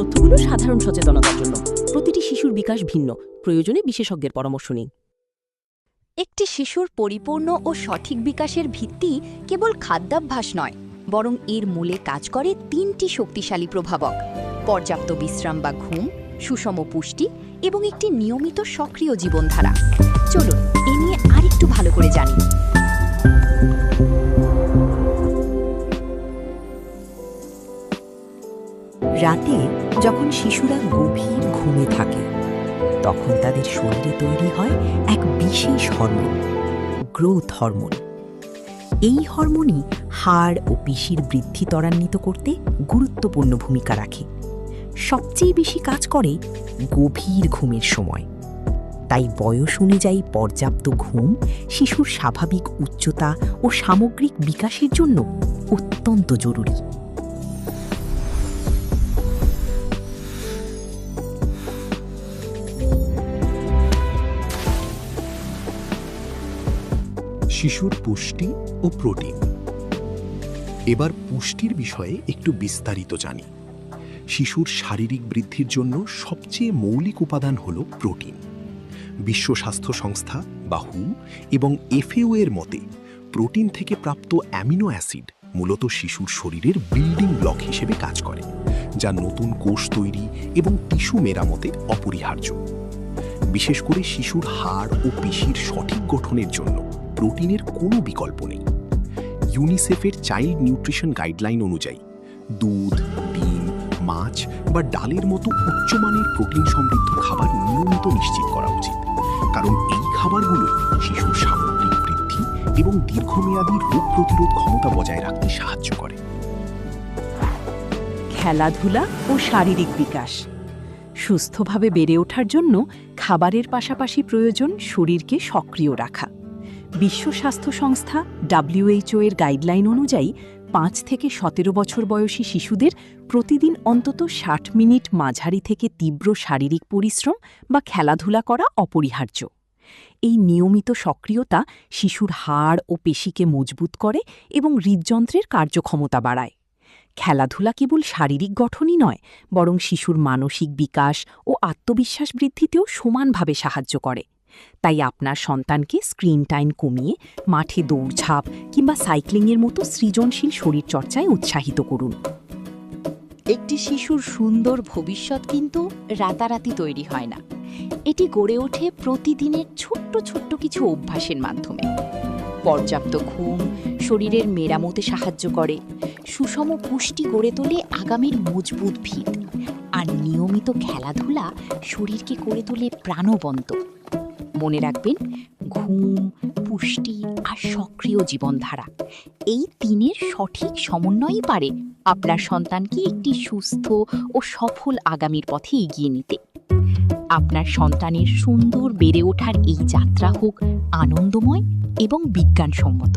তথ্যগুলো সাধারণ সচেতনতার জন্য। প্রতিটি শিশুর বিকাশ ভিন্ন, প্রয়োজনে বিশেষজ্ঞের পরামর্শ নিন। একটি শিশুর পরিপূর্ণ ও সঠিক বিকাশের ভিত্তি কেবল খাদ্যাভ্যাস নয়, বরং এর মূলে কাজ করে 3টি শক্তিশালী প্রভাবক: পর্যাপ্ত বিশ্রাম বা ঘুম, সুষম পুষ্টি এবং একটি নিয়মিত সক্রিয় জীবনধারা। চলুন এ নিয়ে আরেকটু ভালো করে জানি। রাতে যখন শিশুরা গভীর ঘুমে থাকে, তখন তাদের শরীরে তৈরি হয় এক বিশেষ হরমোন, গ্রোথ হরমোন। এই হরমোনই হাড় ও পেশির বৃদ্ধি ত্বরান্বিত করতে গুরুত্বপূর্ণ ভূমিকা রাখে। সবচেয়ে বেশি কাজ করে গভীর ঘুমের সময়। তাই বয়স অনুযায়ী পর্যাপ্ত ঘুম শিশুর স্বাভাবিক উচ্চতা ও সামগ্রিক বিকাশের জন্য অত্যন্ত জরুরি। শিশুর পুষ্টি ও প্রোটিন। এবার পুষ্টির বিষয়ে একটু বিস্তারিত জানি। শিশুর শারীরিক বৃদ্ধির জন্য সবচেয়ে মৌলিক উপাদান হল প্রোটিন। বিশ্ব স্বাস্থ্য সংস্থা বা হু এবং এফএও এর মতে প্রোটিন থেকে প্রাপ্ত অ্যামিনো অ্যাসিড মূলত শিশুর শরীরের বিল্ডিং ব্লক হিসেবে কাজ করে, যা নতুন কোষ তৈরি এবং টিস্যু মেরামতে অপরিহার্য। বিশেষ করে শিশুর হাড় ও পেশির সঠিক গঠনের জন্য প্রোটিনের কোনো বিকল্প নেই। ইউনিসেফের চাইল্ড নিউট্রিশন গাইডলাইন অনুযায়ী দুধ, ডিম, মাছ বা ডালের মতো উচ্চমানের প্রোটিন সমৃদ্ধ খাবার নিয়মিত নিশ্চিত করা উচিত, কারণ এই খাবারগুলো শিশুর সামগ্রিক বৃদ্ধি এবং দীর্ঘমেয়াদী রোগ প্রতিরোধ ক্ষমতা বজায় রাখতে সাহায্য করে। খেলাধুলা ও শারীরিক বিকাশ। সুস্থভাবে বেড়ে ওঠার জন্য খাবারের পাশাপাশি প্রয়োজন শরীরকে সক্রিয় রাখা। বিশ্ব স্বাস্থ্য সংস্থা WHO এর গাইডলাইন অনুযায়ী 5 থেকে 17 বছর বয়সী শিশুদের প্রতিদিন অন্তত 60 মিনিট মাঝারি থেকে তীব্র শারীরিক পরিশ্রম বা খেলাধুলা করা অপরিহার্য। এই নিয়মিত সক্রিয়তা শিশুর হাড় ও পেশিকে মজবুত করে এবং হৃদযন্ত্রের কার্যক্ষমতা বাড়ায়। খেলাধুলা কেবল শারীরিক গঠনই নয়, বরং শিশুর মানসিক বিকাশ ও আত্মবিশ্বাস বৃদ্ধিতেও সমানভাবে সাহায্য করে। তাই আপনার সন্তানকে স্ক্রিন টাইম কমিয়ে মাঠে দৌড়ঝাঁপ কিংবা সাইক্লিংয়ের মতো সৃজনশীল শরীরচর্চায় উৎসাহিত করুন। একটি শিশুর সুন্দর ভবিষ্যৎ কিন্তু রাতারাতি তৈরি হয় না। এটি গড়ে ওঠে প্রতিদিনের ছোট্ট ছোট্ট কিছু অভ্যাসের মাধ্যমে। পর্যাপ্ত ঘুম শরীরের মেরামতে সাহায্য করে, সুষম পুষ্টি গড়ে তোলে আগামীর মজবুত ভিত, আর নিয়মিত খেলাধুলা শরীরকে করে তোলে প্রাণবন্ত। মনে রাখবেন, ঘুম, পুষ্টি আর সক্রিয় জীবনধারা, এই তিনের সঠিক সমন্বয়ই পারে আপনার সন্তানকে একটি সুস্থ ও সফল আগামীর পথে এগিয়ে নিতে। আপনার সন্তানের সুন্দর বেড়ে ওঠার এই যাত্রা হোক আনন্দময় এবং বিজ্ঞানসম্মত।